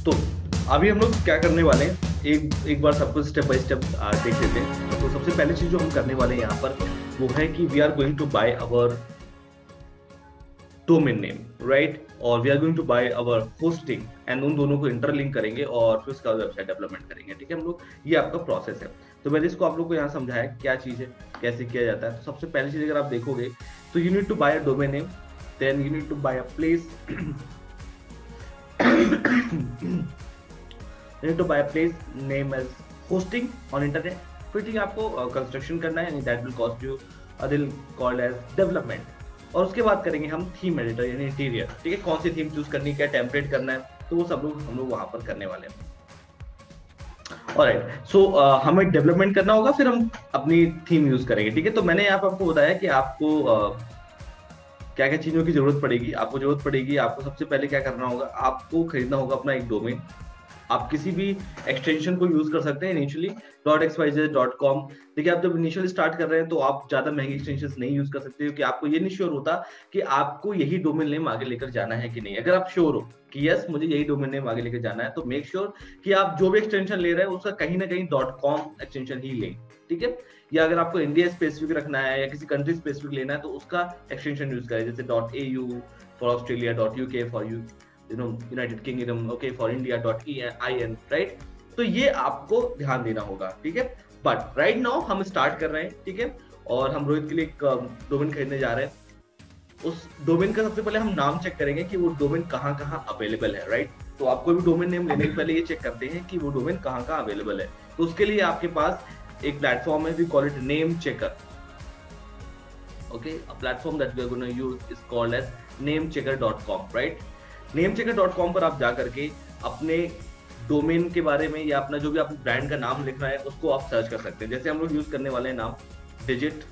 तो अभी हम लोग क्या करने वाले हैं, एक बार सबको स्टेप बाय स्टेप देख लेते हैं। तो सबसे पहले चीज जो हम करने वाले हैं यहाँ पर वो है कि we are going to buy our domain name, right, और we are going to buy our hosting and उन दोनों को इंटरलिंक करेंगे और फिर उसका वेबसाइट डेवलपमेंट करेंगे। ठीक है हम लोग, ये आपका प्रोसेस है। तो मैंने इसको आप लोग को यहाँ समझाया क्या चीज है, कैसे किया जाता है। तो सबसे पहली चीज अगर आप देखोगे तो you need to buy a domain name, then you need to buy a place you need to buy a place name as hosting on internet। फिर ठीक है आपको कंस्ट्रक्शन करना है, दैट विल कॉस्ट यू अ दिल कॉल्ड एज डेवलपमेंट। और उसके बाद करेंगे हम थीम एडिटर यानी इंटीरियर। ठीक है, कौन सी थीम चूज करनी है, क्या टेम्पलेट करना है, तो वो सब लोग हम लोग वहां पर करने वाले हैं। ऑलराइट, सो हमें डेवलपमेंट करना होगा, फिर हम अपनी थीम यूज करेंगे। ठीक है, तो मैंने यहाँ पर आपको बताया कि आपको क्या क्या चीजों की जरूरत पड़ेगी। आपको सबसे पहले क्या करना होगा, आपको खरीदना होगा अपना एक डोमेन। आप किसी भी एक्सटेंशन को यूज कर सकते हैं इनिशियली, .xyz.com। देखिए आप जब इनिशियल स्टार्ट कर रहे हैं तो आप ज्यादा महंगी एक्सटेंशन नहीं यूज कर सकते, क्योंकि आपको ये नहीं श्योर होता कि आपको यही डोमेन नेम आगे लेकर जाना है कि नहीं। अगर आप श्योर हो कि यस मुझे यही डोमेन नेम आगे लेकर जाना है, तो मेक श्योर कि आप जो भी एक्सटेंशन ले रहे हैं उसका कहीं ना कहीं .com एक्सटेंशन ही लें। ठीक है, या अगर आपको इंडिया स्पेसिफिक रखना है या किसी कंट्री स्पेसिफिक लेना है तो उसका एक्सटेंशन यूज करें, जैसे .au for Australia, .uk for United kingdom, okay for India, .in, right. तो ये आपको ध्यान देना होगा। ठीक है, बट राइट नाउ हम स्टार्ट कर रहे हैं। ठीक है, और हम रोहित के लिए एक डोमेन खरीदने जा रहे हैं। उस डोमेन का सबसे पहले हम नाम चेक करेंगे कि वो डोमेन कहाँ कहाँ अवेलेबल है, राइट। तो आप कोई भी डोमेन नेम लेने के पहले ये चेक करते हैं कि वो डोमेन कहाँ कहाँ अवेलेबल है। तो उसके लिए आपके पास एक प्लेटफॉर्म है, we call it name checker. okay, a platform that we are going to use is called as namechecker.com, right। namechecker.com पर आप जा करके अपने डोमेन के बारे में या अपना जो भी आप ब्रांड का नाम लिखना है उसको आप सर्च कर सकते हैं। जैसे हम लोग यूज करने वाले हैं नाम digit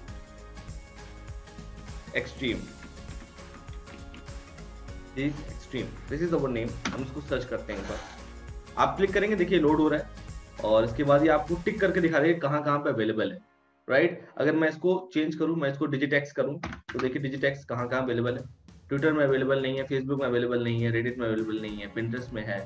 extreme, this is our name. हम इसको सर्च करते हैं, आप क्लिक करेंगे, देखिए लोड हो रहा है और इसके बाद ये आपको टिक करके दिखा देगा कहाँ कहाँ पे अवेलेबल है, राइट। अगर मैं इसको चेंज करूं, मैं इसको डिजिटेक्स करूं, तो देखिए डिजिटेक्स कहाँ कहाँ अवेलेबल है। ट्विटर में अवेलेबल नहीं है, फेसबुक में अवेलेबल नहीं है, रेडिट में अवेलेबल नहीं है, पिंटरेस्ट में है।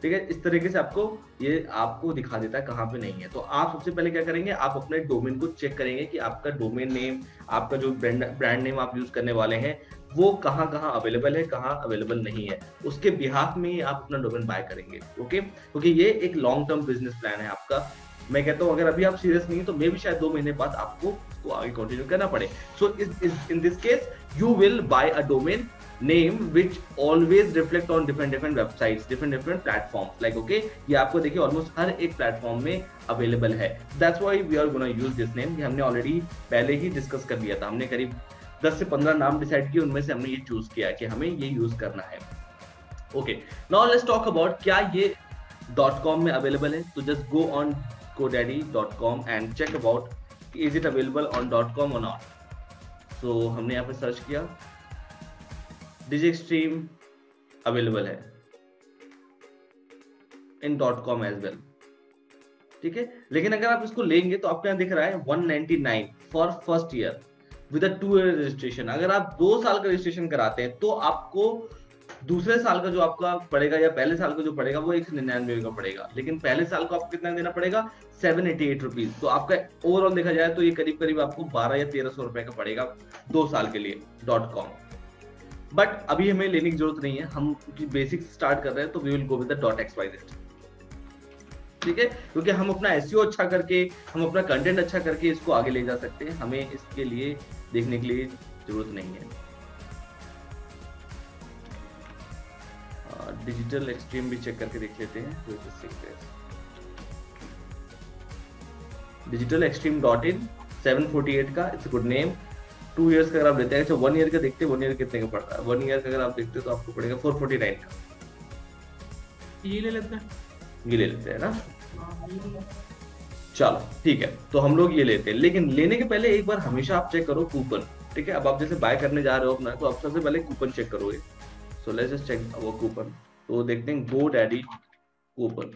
ठीक है, इस तरीके से आपको दिखा देता है कहाँ पे नहीं है। तो आप सबसे पहले क्या करेंगे, आप अपने डोमेन को चेक करेंगे कि आपका डोमेन नेम, आपका जो ब्रांड नेम आप यूज करने वाले हैं वो कहाँ कहाँ अवेलेबल है, कहाँ अवेलेबल नहीं है। उसके बिहाफ में ही आप अपना डोमेन बाय करेंगे। ओके, क्योंकि ये एक लॉन्ग टर्म बिजनेस प्लान है आपका। मैं कहता हूँ अगर अभी आप सीरियस नहीं है तो मे भी शायद 2 महीने बाद आपको इसको आगे कंटिन्यू करना पड़े। So in this case you will buy a domain name which always reflect on different websites, different platforms, like okay, ये आपको देखिए ऑलमोस्ट हर एक प्लेटफॉर्म में अवेलेबल है। That's why we are gonna use this name. हमने already पहले ही discuss कर लिया था, हमने करीब 10 से 15 नाम डिसाइड किए, उनमें से हमने ये चूज किया कि हमें ये यूज करना है। Okay, now let's talk about क्या ये .com में अवेलेबल है। तो just go on godaddy.com and check about is it available on .com or not। so हमने यहाँ पे सर्च किया, digixstream अवेलेबल है इन .com एज वेल। ठीक है, लेकिन अगर आप इसको लेंगे तो आपको यहाँ दिख रहा है 199 for first year with a 2 year registration. अगर आप 2 साल का रजिस्ट्रेशन कराते हैं तो आपको दूसरे साल का जो आपका पड़ेगा या पहले साल का जो पड़ेगा वो 199 का पड़ेगा, लेकिन पहले साल को आपको कितना देना पड़ेगा, 788 रुपीज। तो आपका ओवरऑल देखा जाए तो ये करीब करीब आपको 12 या 1300 रुपए का पड़ेगा 2 साल के लिए .com। बट अभी हमें लेने की जरूरत नहीं है, हम बेसिक स्टार्ट कर रहे हैं तो we will go with the .xyz। ठीक है, क्योंकि हम अपना एसईओ अच्छा करके, हम अपना कंटेंट अच्छा करके इसको आगे ले जा सकते हैं, हमें इसके लिए देखने के लिए जरूरत नहीं है। डिजिटल एक्सट्रीम भी चेक करके देख लेते हैं। डिजिटल एक्सट्रीम .in 748 का, इट्स गुड नेम। 2 इयर्स का अगर आप लेते हैं, अच्छा 1 ईयर का देखते हैं, 1 ईयर कितने का पड़ता है। 1 ईयर का अगर आप देखते हैं तो आपको पड़ेगा 449 का। ये ले लेते हैं, ये ले लेते हैं ना, चलो ठीक है, तो हम लोग ये लेते हैं। लेकिन लेने के पहले एक बार हमेशा आप चेक करो कूपन। ठीक है, अब आप जैसे बाय करने जा रहे हो अपना, तो आप सबसे पहले कूपन चेक करोगे। So let's just check our coupon. तो देखते हैं GoDaddy कूपन।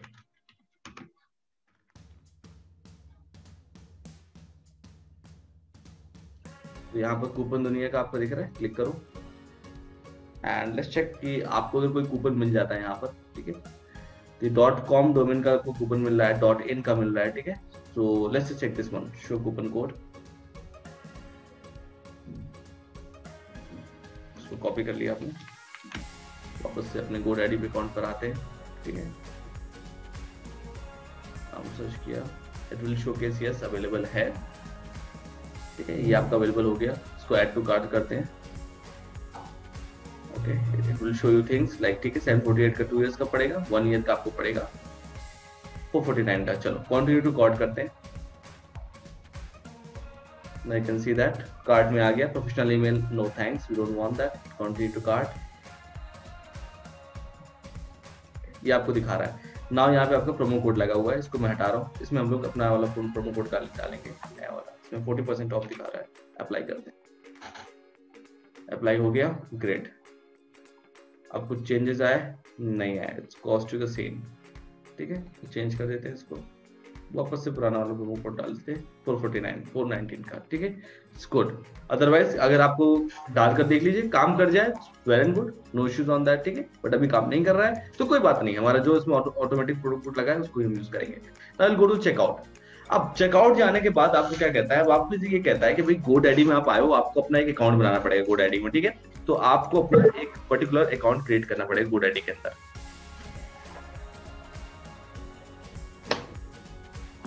तो यहाँ पर कूपन दुनिया का आपको दिख रहा है, क्लिक करो एंड लेट्स चेक कि आपको अगर कोई कूपन मिल जाता है यहाँ पर। ठीक है, तो डॉट कॉम डोमेन का आपको कूपन मिल रहा है, डॉट इन का मिल रहा है, ठीक है। So let's check this one, show coupon code. इसको कॉपी कर लिया आपने, वापस से अपने GoDaddy पे अकाउंट पर आते हैं, ठीक है। हम सर्च किया, it will show case yes available है, ठीक है। ये आपका अवेलेबल हो गया, इसको ऐड टू कार्ट करते हैं, okay. It will show you things like, ठीक है, 748 का 2 इयर्स का पड़ेगा, 1 ईयर का आपको पड़ेगा 449 का। चलो कंटिन्यू टू कार्ट करते हैं। I can see that cart में आ गया। Professional email, no thanks, we don't want that, continue to cart. ये आपको दिखा रहा है नाउ, यहाँ पे आपका प्रोमो कोड लगा हुआ है, इसको मैं हटा रहा हूँ। इसमें हम लोग अपना वाला प्रोमो कोड डालेंगे, नया वाला। इसमें 40% ऑफ दिखा रहा है, अप्लाई करते हैं। अप्लाई हो गया, ग्रेट। अब कुछ चेंजेस आए? नहीं आए, it's cost to the same, ठीक है। चेंज कर देते हैं इसको, वापस से पुराना वाला प्रोमो कोड डालते हैं, 449 419 का, ठीक है। It's good. अदरवाइज अगर आपको डालकर देख लीजिए, काम कर जाए, well and good, no issues on that, ठीक है। बट अभी काम नहीं कर रहा है तो कोई बात नहीं, हमारा जो इसमें ऑटोमेटिक प्रोडक्ट कोड लगा है उसको हम यूज करेंगे। I will go to checkout. अब चेकआउट जाने के बाद आपको क्या कहता है, वापस ये कहता है कि भाई GoDaddy में आप आए हो, आपको अपना एक अकाउंट बनाना पड़ेगा GoDaddy में, ठीक है। तो आपको अपना एक पर्टिकुलर अकाउंट क्रिएट करना पड़ेगा GoDaddy के अंदर,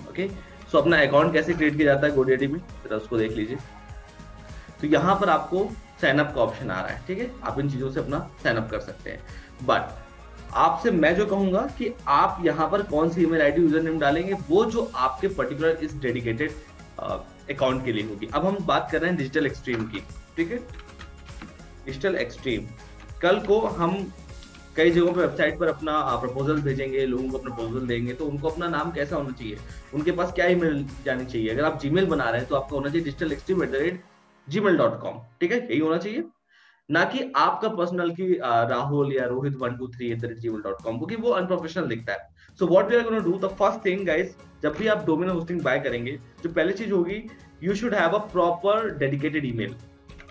ओके। सो अपना अकाउंट कैसे क्रिएट किया जाता है GoDaddy में, जरा उसको देख लीजिए। तो यहाँ पर आपको साइन अप का ऑप्शन आ रहा है, ठीक है। आप इन चीजों से अपना साइन अप कर सकते हैं। बट आपसे मैं जो कहूंगा कि आप यहाँ पर कौन सी ईमेल आईडी यूजर नेम डालेंगे, वो जो आपके पर्टिकुलर इस डेडिकेटेड अकाउंट के लिए होगी। अब हम बात कर रहे हैं डिजिटल एक्सट्रीम की, ठीक है। डिजिटल एक्सट्रीम, कल को हम कई जगहों पे वेबसाइट पर अपना प्रपोजल भेजेंगे, लोगों को अपना प्रपोजल देंगे, तो उनको अपना नाम कैसा होना चाहिए, उनके पास क्या ईमेल जानी चाहिए। अगर आप जीमेल बना रहे हैं तो आपका होना चाहिए digitalextreme@gmail.com, ठीक है। यही होना चाहिए, ना कि आपका पर्सनल की राहुल या रोहित 123@gmail.com, क्योंकि वो अनप्रोफेशनल दिखता है। So what we are gonna do, the first thing guys, जब भी आप डोमेन होस्टिंग बाय करेंगे, जो पहली चीज होगी, you should have a proper dedicated email,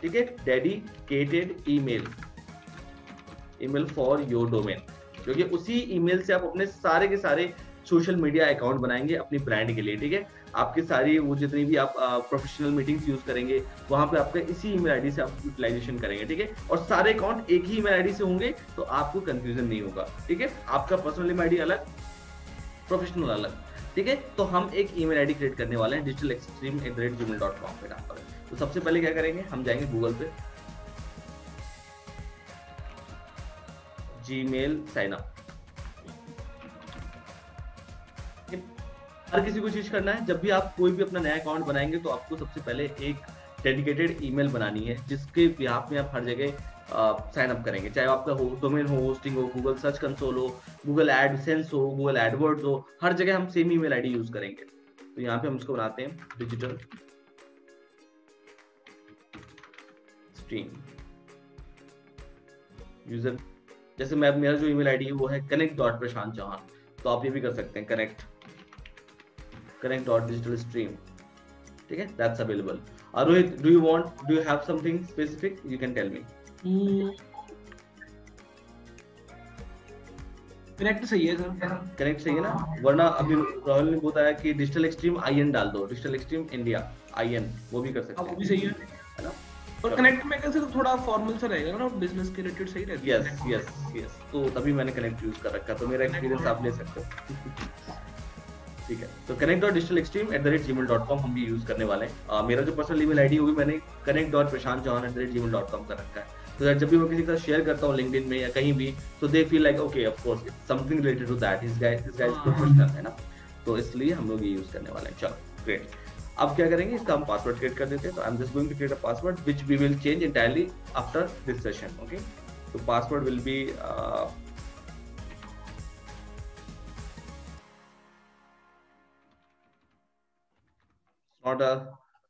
ठीक है। Dedicated email for your domain, क्योंकि उसी ईमेल से आप अपने सारे के सारे सोशल मीडिया अकाउंट बनाएंगे अपनी ब्रांड के लिए, ठीक है। आपके सारी वो जितनी भी आप प्रोफेशनल मीटिंग्स यूज करेंगे, वहां पे आपका इसी ईमेल आईडी से आप यूटिलाइजेशन करेंगे, ठीक है। और सारे अकाउंट एक ही ईमेल आईडी से होंगे, तो आपको कंफ्यूजन नहीं होगा, ठीक है। आपका पर्सनल ईमेल आईडी अलग, प्रोफेशनल अलग, ठीक है। तो हम एक ईमेल आईडी क्रिएट करने वाले हैं digitalextreme@gmail.com पे डाल कर। तो सबसे पहले क्या करेंगे, हम जाएंगे गूगल पे, जीमेल साइन अप। हर किसी को चीज करना है, जब भी आप कोई भी अपना नया अकाउंट बनाएंगे तो आपको सबसे पहले एक डेडिकेटेड ईमेल बनानी है, जिसके बिहाफ में आप हर जगह साइन अप करेंगे। चाहे आपका डोमेन हो, होस्टिंग हो, गूगल सर्च कंसोल हो, गूगल एडसेंस हो, गूगल एडवर्ड्स हो, हर जगह हम सेम ईमेल आईडी यूज करेंगे। तो यहाँ पे हम इसको बनाते हैं डिजिटल स्ट्रीम यूजर। जैसे मैं, मेरा जो ईमेल आईडी है वो है connect.prashant chauhan, तो आप ये भी कर सकते हैं connect.digitalstream, ठीक है। That's available. Rohit, do you have something specific, you can tell me. Connect सही है सर, कनेक्ट सही है ना, वरना अभी राहुल ने बताया कि डिजिटल एक्सट्रीम IN डाल दो, डिजिटल एक्सट्रीम इंडिया IN, वो भी कर सकते हैं, वो भी सही है ना। और कनेक्ट में कैसे थोड़ा फॉर्मल सा रहेगा ना, बिजनेस के रिलेटेड सही रहेगा। यस, तो तभी मैंने कनेक्ट यूज कर रखा, तो मेरा एक्सपीरियंस आप ले सकते हो, ठीक है। तो connect.digitalextreme@gmail.com हम भी यूज करने वाले हैं। मेरा जो पर्सनल ईमेल आईडी होगी, मैंने connect.prashantchauhan@gmail.com कर रखा है। तो जब भी मैं किसी के साथ शेयर करता हूँ लिंक्डइन में या कहीं भी, तो they feel like okay, of course something related to that, this guys professional है ना, तो इसलिए हम लोग ये यूज करने वाले हैं। चलो ग्रेट। अब क्या करेंगे, इसका हम पासवर्ड क्रिएट कर देते हैं। तो I am just going to create a password which we will change entirely after this session, okay. तो password will be not a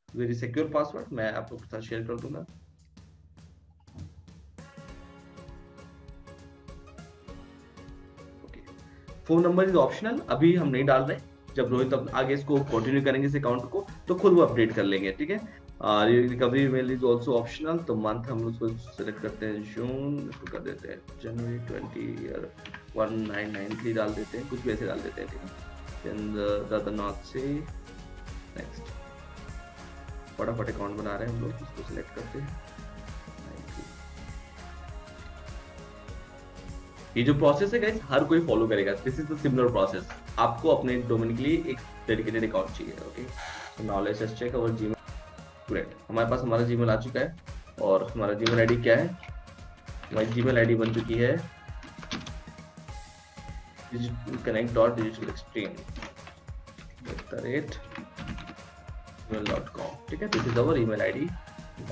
very secure password, मैं आपको साथ शेयर कर दूंगा। Okay, phone number is optional, अभी हम नहीं डाल रहे। जब रोहित अब आगे इसको कंटिन्यू करेंगे इस अकाउंट को, तो खुद वो अपडेट कर लेंगे, ठीक है। Recovery email is also optional, तो मंथ हम उसको सेलेक्ट करते हैं जून, इसको कर देते हैं जनवरी 20 ईयर 1993 डाल देते हैं, कुछ भी ऐसे डाल देते हैं, ठीक है। देन नॉट से नेक्स्ट, फटाफट अकाउंट बना रहे हैं हम लोग, इसको सिलेक्ट करते हैं। ये जो प्रोसेस है गाइस हर कोई फॉलो करेगा, this is the similar process. आपको अपने डोमेन के लिए एक डेडिकेटेड अकाउंट चाहिए, okay. So now let's just check our Gmail. Great, हमारे पास हमारा जीमेल आ चुका है, और हमारा जीमेल आईडी क्या है, हमारी जीमेल आईडी बन चुकी है connect.digitalextreme@gmail.com, ठीक है। This is our email ID.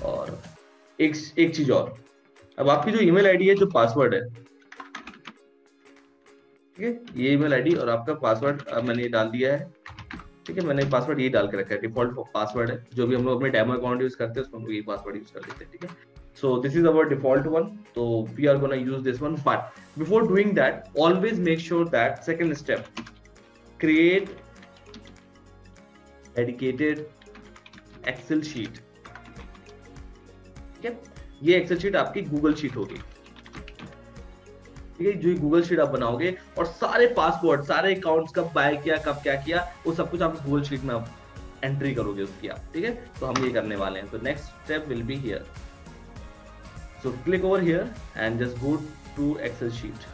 और एक चीज और, अब आपकी जो ईमेल आईडी है, जो पासवर्ड है, ठीक है, ये ईमेल आईडी और आपका पासवर्ड मैंने ये डाल दिया है, ठीक है। मैंने पासवर्ड ये डाल के रखा है, डिफॉल्ट पासवर्ड है, जो भी हम लोग अपने डेमो अकाउंट यूज करते हैं उसमें हम लोग ये पासवर्ड यूज कर देते हैं, ठीक है। So this is our default one, तो we are gonna use this one, but before doing that always make sure that second step, create dedicated Excel sheet, ठीक है। ये एक्सेल शीट आपकी गूगल शीट होगी, ठीक है। जो गूगल शीट आप बनाओगे और सारे पासवर्ड, सारे अकाउंट्स कब बाय किया, कब क्या किया, वो सब कुछ आप गूगल शीट में आप एंट्री करोगे उसकी आप, ठीक है। तो हम ये करने वाले हैं। तो next step will be here, so click over here and just go to Excel sheet.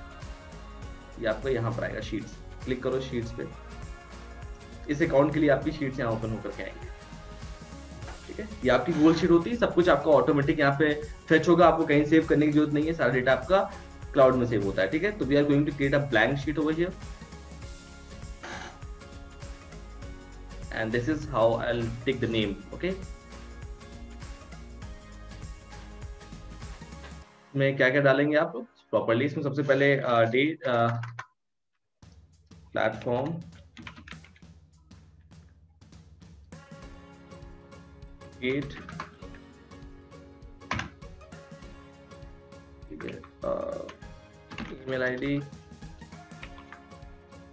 ये आपका यहाँ पर आएगा शीट्स, क्लिक करो शीट्स पे। इस अकाउंट के लिए आपकी शीट्स यहाँ ओपन होकर के आएंगे, ठीक है। ये आपकी गूगल शीट होती है, सब कुछ आपका ऑटोमेटिक यहाँ पे फेच होगा, आपको कहीं सेव करने की जरूरत नहीं है, सारा डेटा आपका क्लाउड में सेव होता है, ठीक है। तो we are going to create a blank sheet over here, and this is how I will take the name, okay. में क्या क्या डालेंगे आप लोग प्रॉपर्ली, इसमें सबसे पहले डेट, प्लेटफॉर्म, डेट, ठीक है, ईमेल आईडी,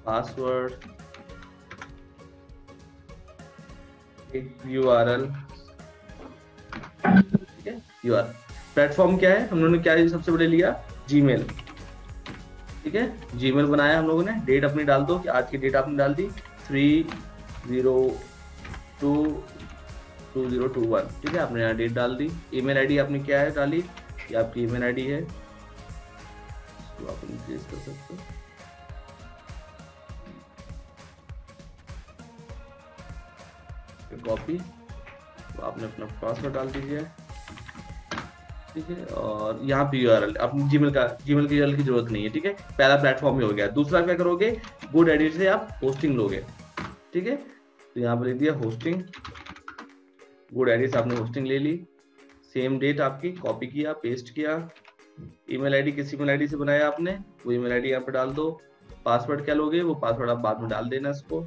पासवर्ड, यूआरएल, ठीक है। यूआरएल, प्लेटफॉर्म क्या है, हम लोगों ने क्या सबसे पहले लिया, जीमेल, ठीक है। जीमेल बनाया हम लोगों ने, डेट अपनी डाल दो कि आज की डेट आपने डाल दी 3/02/2021, ठीक है। आपने यहाँ डेट डाल दी। ईमेल आईडी आपने क्या है डाली, ये आपकी ईमेल आईडी है, तो आप इंक्रीज कर सकते हो, कॉपी, तो आपने अपना पासवर्ड डाल दीजिए, ठीक है। और यहाँ पे यूआरएल, अपनी जीमेल की यूआरएल की जरूरत नहीं है, ठीक है। पहला प्लेटफॉर्म ही हो गया। दूसरा क्या करोगे, GoDaddy से आप होस्टिंग लोगे, ठीक है। तो यहाँ पर लिख दिया होस्टिंग, GoDaddy से आपने होस्टिंग ले ली, सेम डेट आपकी कॉपी किया, पेस्ट किया। ईमेल आईडी किस ईमेल आईडी से बनाया आपने, वो ईमेल आईडी यहाँ पे डाल दो। पासवर्ड क्या लोगे, वो पासवर्ड आप बाद में डाल देना इसको,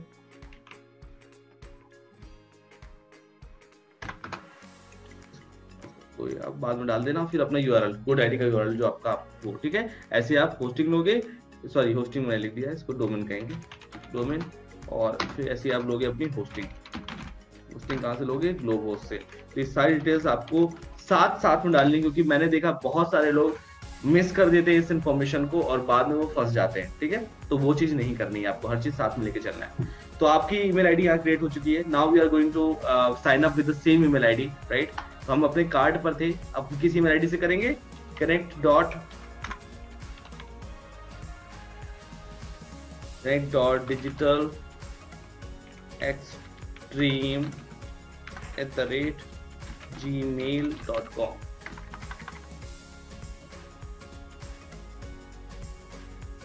तो आप बाद में डाल देना। फिर अपना यूआरएल, GoDaddy का यूआरएल जो आपका वो, ठीक है। ऐसे आप होस्टिंग लोगे, सॉरी होस्टिंग मैंने लिख दिया है, इसको डोमेन कहेंगे, डोमेन। और फिर ऐसे आप लोगे अपनी होस्टिंग, होस्टिंग कहाँ से लोगे, ग्लोब होस्ट से। तो ये सारी डिटेल्स आपको साथ में डालनी, क्योंकि मैंने देखा बहुत सारे लोग मिस कर देते हैं इस इन्फॉर्मेशन को और बाद में वो फंस जाते हैं, ठीक है। तो वो चीज नहीं करनी है, आपको हर चीज साथ में लेके चलना है। तो आपकी ईमेल आईडी यहाँ क्रिएट हो चुकी है। Now we are going to sign up with the same email ID, right. तो हम अपने कार्ड पर थे, अब किस ईमेल आईडी से करेंगे, connect.digitalextreme@gmail.com,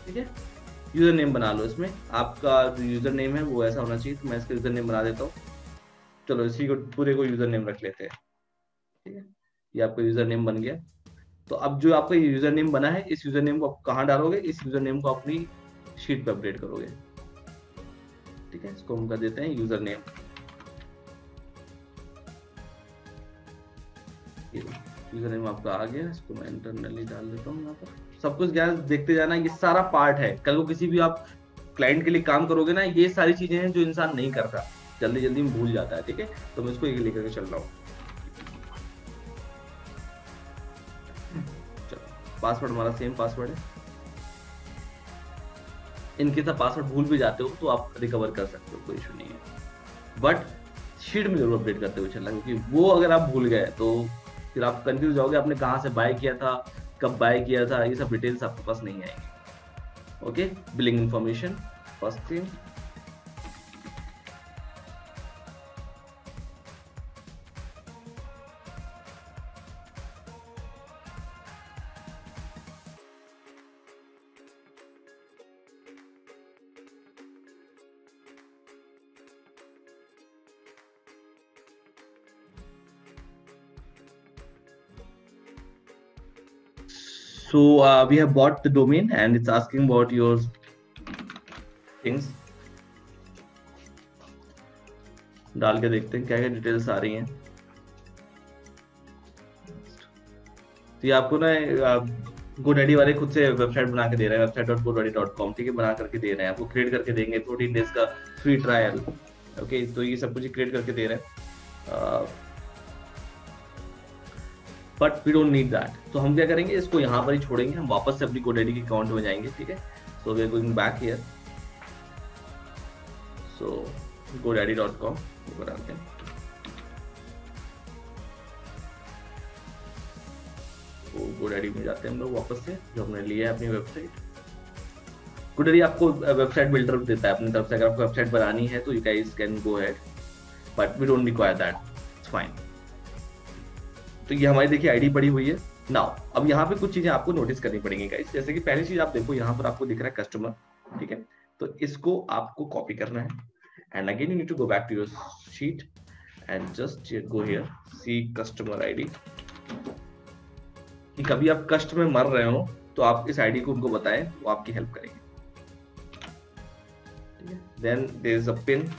ठीक है। यूजर नेम बना लो, इसमें आपका जो यूजर नेम है वो ऐसा होना चाहिए, तो मैं इसका यूजर नेम बना देता हूँ। चलो इसी को पूरे को यूजर नेम रख लेते हैं, ठीक है। ये आपका यूजर नेम बन गया। तो अब जो आपका यूजर नेम बना है, इस यूजर नेम को आप कहाँ डालोगे, इस यूजर नेम को अपनी शीट पे अपडेट करोगे, ठीक है। इसको हम कर देते हैं यूजर नेम, यूजर नेम आपका आ गया। इसको मैं इंटरनली डाल देता हूँ यहाँ पर। सब कुछ गैस देखते जाना, ये सारा पार्ट है। कल को किसी भी आप क्लाइंट के लिए काम करोगे ना, ये सारी चीजें हैं जो इंसान नहीं करता, जल्दी में भूल जाता है, ठीक है। तो मैं इसको ये लेकर के चल रहा हूँ, पासवर्ड हमारा सेम पासवर्ड है। इनकेस आप पासवर्ड भूल भी जाते हो तो आप रिकवर कर सकते हो, कोई इशू नहीं है। बट शीट में जरूर अपडेट करते हुए चलना, क्योंकि वो अगर आप भूल गए तो फिर आप कंफ्यूज जाओगे आपने कहाँ से बाय किया था, कब बाय किया था, ये सब डिटेल्स आपके पास नहीं आएंगे। Okay, billing information first thing. So we have bought the domain and it's asking about your things. डाल के देखते हैं क्या क्या डिटेल्स आ रही हैं। तो ये आपको ना GoDaddy वाले खुद से वेबसाइट बना के दे रहे हैं, website.godaddy.com, ठीक है, बना करके दे रहे हैं आपको, क्रिएट करके देंगे 14 डेज का फ्री ट्रायल। ओके, तो ये सब कुछ क्रिएट करके दे रहे हैं, but we don't need that. तो हम क्या करेंगे, इसको यहाँ पर ही छोड़ेंगे, हम वापस से अपनी GoDaddy के अकाउंट में जाएंगे, ठीक है। So we are going back here, so godaddy.com डालते हैं। तो GoDaddy में जाते हैं हम लोग वापस से, जो हमने लिया है अपनी वेबसाइट। GoDaddy आपको वेबसाइट बिल्डर देता है अपनी तरफ से, अगर आपको वेबसाइट बनानी है तो you guys can go ahead, but we don't require that, it's fine. तो ये हमारी देखिए आईडी पड़ी हुई है। नाउ अब यहाँ पे कुछ चीजें आपको नोटिस करनी पड़ेंगी गाइस, जैसे कि पहली चीज आप देखो यहाँ पर आपको दिख रहा है कस्टमर, ठीक है, तो इसको आपको कॉपी करना है and again you need to go back to your sheet and just go here, see customer ID. कि कभी आप कष्ट में मर रहे हो तो आप इस आईडी को उनको बताएं, वो आपकी हेल्प करेंगे, ठीक है। Then there is a pin,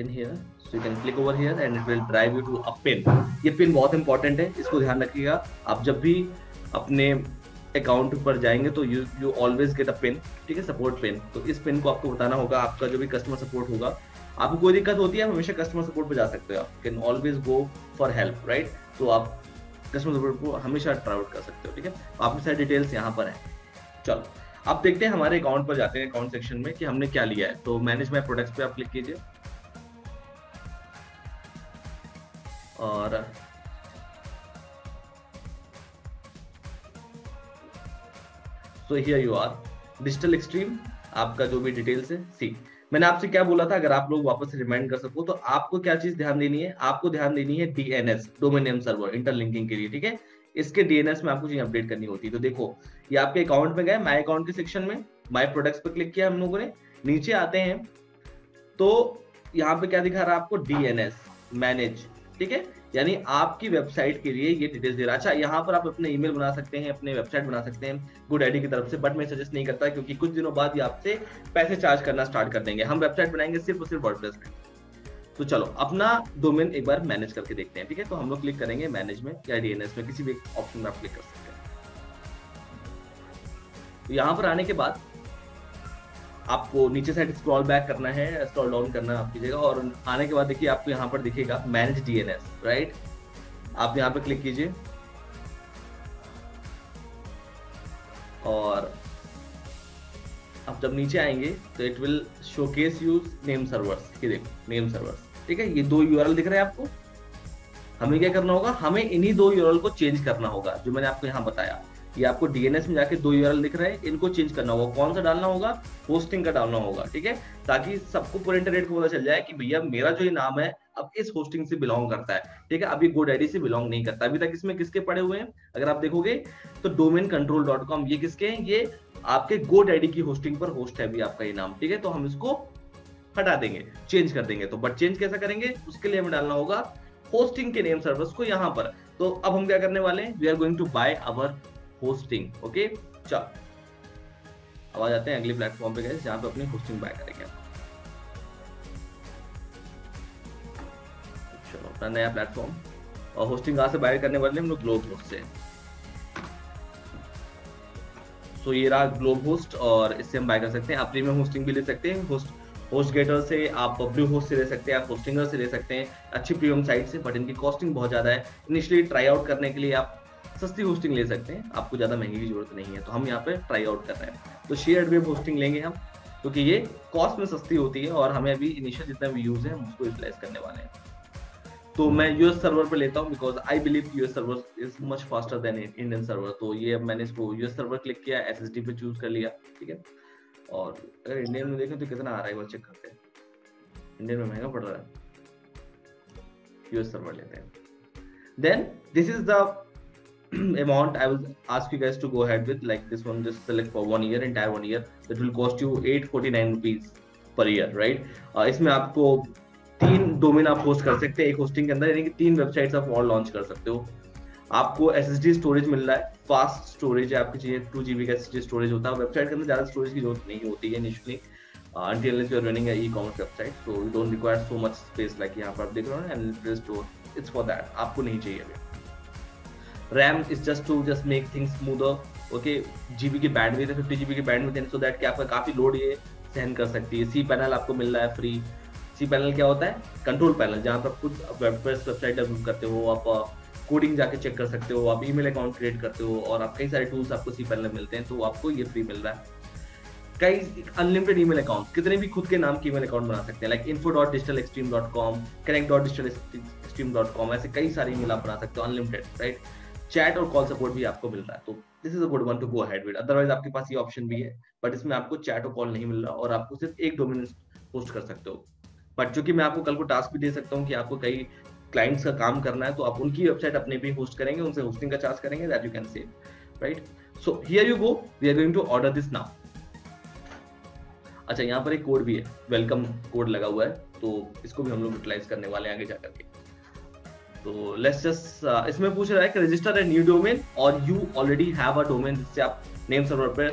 in here, so you can click over here and it will drive you to a pin। ये पिन बहुत इंपॉर्टेंट है, इसको ध्यान रखिएगा। आप जब भी अपने अकाउंट पर जाएंगे तो you always get a pin, ठीक है, सपोर्ट पिन। तो इस पिन को आपको बताना होगा, आपका जो भी कस्टमर सपोर्ट होगा, आपको कोई दिक्कत होती है आप हमेशा कस्टमर सपोर्ट पे जा सकते हो, आप can always go for help, right. तो आप कस्टमर सपोर्ट को हमेशा ट्राई कर सकते हो, ठीक है। आपकी सारी डिटेल्स यहाँ पर है। चलो अब देखते हैं हमारे अकाउंट पर जाते हैं, अकाउंट सेक्शन में, कि हमने क्या लिया है। तो मैनेज माय प्रोडक्ट्स पे आप क्लिक कीजिए और so here you are, digital extreme, आपका जो भी डिटेल्स है। सी मैंने आपसे क्या बोला था, अगर आप लोग वापस से रिमाइंड कर सको तो आपको क्या चीज ध्यान देनी है, आपको ध्यान देनी है DNS, domain name server, interlinking के लिए, ठीक है। इसके DNS में आपको चीज अपडेट करनी होती है। तो देखो ये आपके अकाउंट में गए, माय अकाउंट के सेक्शन में माय प्रोडक्ट्स पे क्लिक किया हम लोगों ने, नीचे आते हैं तो यहाँ पे क्या दिखा रहा है आपको, DNS मैनेज, ठीक है, यानी आपकी वेबसाइट के लिए ये डिटेल्स दे रहा है। अच्छा, यहाँ पर आप अपने ईमेल बना सकते हैं, अपने वेबसाइट बना सकते हैं GoDaddy की तरफ से, बट मैं सजेस्ट नहीं करता, क्योंकि कुछ दिनों बाद ये आपसे पैसे चार्ज करना स्टार्ट कर देंगे। हम वेबसाइट बनाएंगे सिर्फ और सिर्फ वर्डप्रेस में। तो चलो अपना डोमेन एक बार मैनेज करके देखते हैं, ठीक है। तो हम लोग क्लिक करेंगे मैनेज में या DNS में, किसी भी ऑप्शन में आप क्लिक कर सकते हैं। तो यहाँ पर आने के बाद आपको नीचे साइड स्क्रॉल बैक करना है, स्क्रॉल डाउन करना है आपकी जगह, और आने के बाद देखिए आपको यहाँ पर दिखेगा मैनेज DNS, राइट। आप यहाँ पे क्लिक कीजिए और अब जब नीचे आएंगे तो it will showcase you name servers, ये देखो नेम सर्वर्स, ठीक है। ये 2 URL दिख रहे हैं आपको, हमें क्या करना होगा, हमें इन्हीं 2 URL को चेंज करना होगा, जो मैंने आपको यहाँ बताया। ये आपको DNS में जाके 2 URL दिख रहे हैं, इनको चेंज करना होगा। कौन सा डालना होगा, होस्टिंग का डालना होगा, ठीक है, ताकि सबको पूरे इंटरनेट को पता चल जाए कि भैया मेरा जो ये नाम है अब इस होस्टिंग से बिलोंग करता है, ठीक है। अभी GoDaddy से बिलोंग नहीं करता। अभी तक इसमें किसके पड़े हुए हैं, अगर आप देखोगे तो domaincontrol.com, ये किसके हैं, ये आपके GoDaddy की होस्टिंग पर होस्ट है अभी आपका ये नाम, ठीक है। तो हम इसको हटा देंगे, चेंज कर देंगे। तो बट चेंज कैसा करेंगे, उसके लिए हमें डालना होगा होस्टिंग के नेम सर्वर्स को यहाँ पर। तो अब हम क्या करने वाले हैं, we are going to buy our hosting, okay. चलो अब आ जाते हैं अगले प्लेटफॉर्म पे गए, जहाँ पे अपनी होस्टिंग बाय करेंगे। चलो अपना नया प्लेटफॉर्म, और होस्टिंग कहाँ से बाय करने वाले हम लोग, ग्लोब होस्ट से। सो ये रहा ग्लोब होस्ट, और इससे हम बाय कर सकते हैं। आप प्रीमियम होस्टिंग भी ले सकते हैं, होस्ट गेटर से आप ब्लू होस्ट से ले सकते हैं, आप होस्टिंगर से ले सकते हैं, अच्छी प्रीमियम साइट से, बट इनकी कॉस्टिंग बहुत ज़्यादा है। इनिशियली ट्राई आउट करने के लिए आप सस्ती होस्टिंग ले सकते हैं, आपको ज़्यादा महंगी की जरूरत नहीं है। तो हम यहाँ पे ट्राई आउट कर रहे हैं, तो शेयर्ड वेब होस्टिंग लेंगे हम, क्योंकि ये कॉस्ट में सस्ती होती है और हमें अभी इनिशियल जितना भी यूज है हम उसको यूटिलाइज करने वाले हैं। तो मैं यूएस सर्वर पे लेता हूँ, because I believe US server is much faster than Indian server. तो ये अब मैंने इसको यूएस सर्वर क्लिक किया, एसएसडी पे चूज कर लिया, ठीक है। और अगर इंडियन में देखें तो कितना आ रहा है वो चेक करते हैं। इंडियन में महंगा पड़ रहा है, यूएस सर्वर लेते हैं। Then this is the amount I will ask you guys to go ahead with, like this one, just select for 1 year, entire 1 year, that will cost you 849 rupees per year, right? इसमें आपको 3 domain आप host कर सकते हैं एक hosting के अंदर, यानी कि 3 वेबसाइट्स आप और लॉन्च कर सकते हो। आपको SSD स्टोरेज मिल रहा है, फास्ट स्टोरेज है आपकी चाहिए, 2 GB का SSD स्टोरेज होता है। वेबसाइट के अंदर ज्यादा स्टोरेज की जरूरत नहीं होती है initially, until unless you are running an e-commerce website, so you don't require so much space like यहाँ पर आप देख रहे हो ना, and store, it's for that, आपको नहीं चाहिए अभी। RAM is just to just make things smoother, okay। GB की बैंडविड्थ है, 50 GB की बैंडविड्थ है, so that कि आपका काफी लोड ये सहन कर सकती है। cPanel आपको मिल रहा है फ्री। cPanel क्या होता है? कंट्रोल पैनल, जहाँ पर आप खुद वर्डप्रेस वेबसाइट डेवलप करते हो, आप कोडिंग जाके चेक कर सकते हो, आप ईमेल अकाउंट क्रिएट करते हो, और आप कई सारे टूल्स आपको cPanel मिलते हैं, तो आपको ये फ्री मिल रहा है। कई अनलिमिटेड ईमेल अकाउंट, कितने भी खुद के नाम के ईमेल अकाउंट बना सकते हैं, लाइक info.digitalextreme.com, connect.digitalextreme.com, ऐसे कई सारे ईमेल आप बना सकते हो अनलिमिटेड, राइट। चैट और कॉल सपोर्ट भी आपको मिल रहा है, तो this is a good one to go ahead with. Otherwise आपके पास ये ऑप्शन भी है, बट इसमें आपको चैट और कॉल नहीं मिल रहा, और आपको सिर्फ एक डोमेन होस्ट कर सकते हो। बट चूंकि मैं आपको कल को टास्क भी दे सकता हूँ कि आपको कई क्लाइंट्स का काम करना है, तो आप उनकी वेबसाइट अपने भी होस्ट करेंगे, उनसे होस्टिंग का चार्ज करेंगे, that you can save, right. So here you go, we are going to order this now. अच्छा, यहाँ पर एक कोड भी है, वेलकम कोड लगा हुआ है, तो इसको भी हम लोग यूटिलाइज करने वाले हैं आगे जाकर के। तो लेट्स जस्ट, इसमें पूछ रहा है कि रजिस्टर ए न्यू डोमेन और you already have a domain, जिससे आप नेम सर्वर पे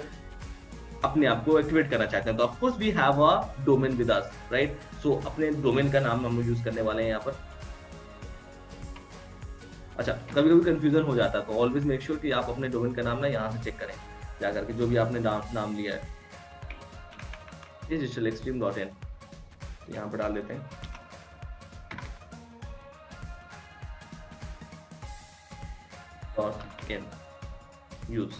अपने आप को एक्टिवेट करना चाहते हैं। तो of course we have a domain with us, right. So अपने डोमेन का नाम हम यूज करने वाले हैं यहाँ पर। अच्छा, कभी कभी कंफ्यूजन हो जाता है, तो ऑलवेज मेक श्योर कि आप अपने डोमेन का नाम ना यहाँ से चेक करें जाकर के, जो भी आपने नाम लिया है। digitalextreme.in यहाँ पर डाल देते हैं। .in यूज,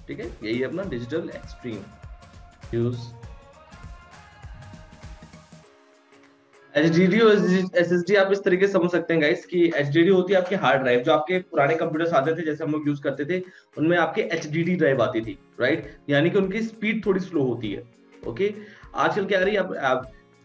ठीक है, यही अपना डिजिटल एक्सट्रीम यूज। HDD और SSD आप इस तरीके से समझ सकते हैं गाइस कि HDD होती है आपकी हार्ड ड्राइव, जो आपके पुराने कंप्यूटर्स आते थे जैसे हम लोग यूज करते थे, उनमें आपके HDD ड्राइव आती थी, राइट। यानी कि उनकी स्पीड थोड़ी स्लो होती है, ओके। आजकल क्या आ रही है,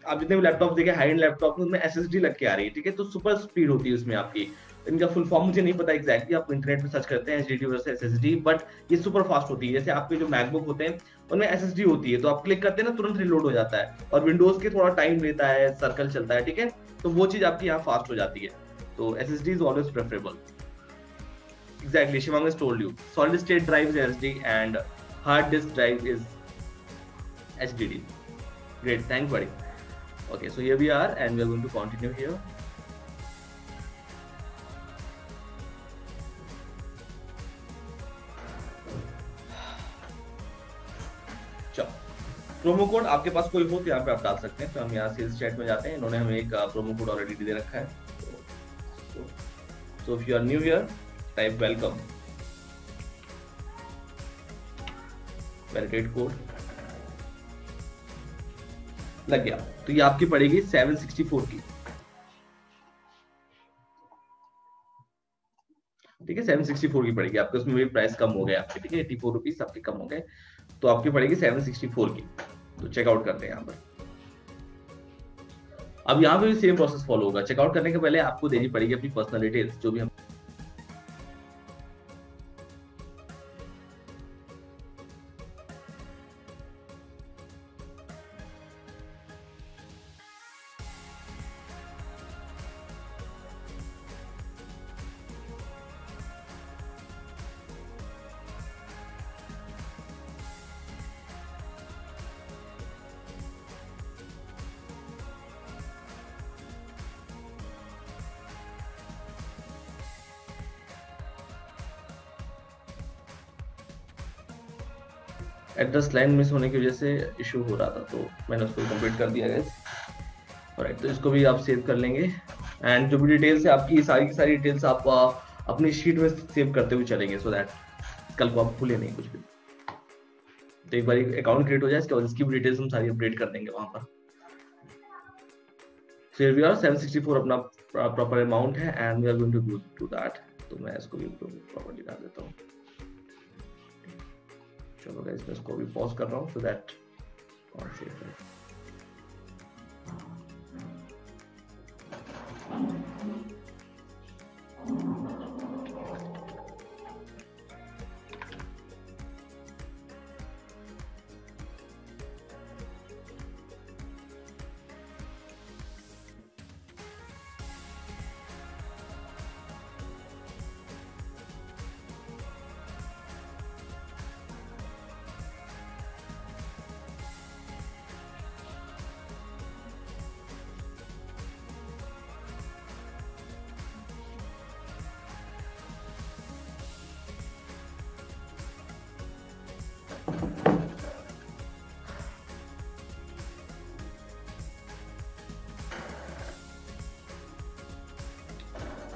आप जितने भी लैपटॉप देखे, हाई एंड लैपटॉप, उनमें SSD लग के आ रही है, ठीक है, तो सुपर स्पीड होती है उसमें आपकी। इनका फुल फॉर्म मुझे नहीं पता एग्जैक्टली, आप इंटरनेट पे सर्च करते हैं HDD वर्सेस SSD, बट ये सुपर फास्ट होती है। जैसे आपके जो मैकबुक होते हैं उनमें SSD होती है, तो आप क्लिक करते हैं ना, तुरंत रिलोड हो जाता है, और विंडोज के थोड़ा टाइम लेता है, सर्कल चलता है, ठीक है, तो वो चीज आपकी यहाँ फास्ट हो जाती है। तो SSD is always preferable. Exactly, Shivang has told you, solid state drive is SSD and hard disk drive is HDD. Great, thanks buddy. Okay, so here we are and we are going to continue here. चलो, promo code आपके पास कोई हो तो यहाँ पे आप डाल सकते हैं। तो हम यहाँ सेल्स चैट में जाते हैं, इन्होंने हमें एक प्रोमो कोड ऑलरेडी दे रखा है। So if you are new here, type welcome, validate code, लग गया। तो ये आपकी पड़ेगी 764 की, ठीक है, 764 की पड़ेगी आपको। उसमें भी प्राइस कम हो गया आपके, ठीक है, 84 रुपीज आपके कम हो गए, तो आपकी पड़ेगी 764 की। तो चेकआउट करते हैं यहाँ पर। अब यहाँ पे भी सेम प्रोसेस फॉलो होगा। चेकआउट करने के पहले आपको देनी पड़ेगी अपनी पर्सनल डिटेल्स, जो भी हम एड्रेस लाइन मिस होने की वजह से इशू हो रहा था, तो मैंने उसको कंप्लीट कर दिया गाइस। ऑलराइट, तो इसको भी आप सेव कर लेंगे। एंड जो भी डिटेल्स है आपकी, सारी की सारी डिटेल्स आप अपनी शीट में सेव करते हुए चलेंगे, सो दैट कल को आप भूले नहीं कुछ भी। तो एक बार अकाउंट क्रिएट हो जाए, इसके बाद इसकी भी डिटेल्स हम सारी अपडेट कर देंगे वहां पर। So here we are, 764 अपना प्रॉपर अमाउंट है and we are going to do that. तो मैं इसको भी प्रॉपर्ली डाल देता हूँ। चलो गाइस, मैं इसको भी पॉज कर रहा हूँ, सो दैट और सेव है।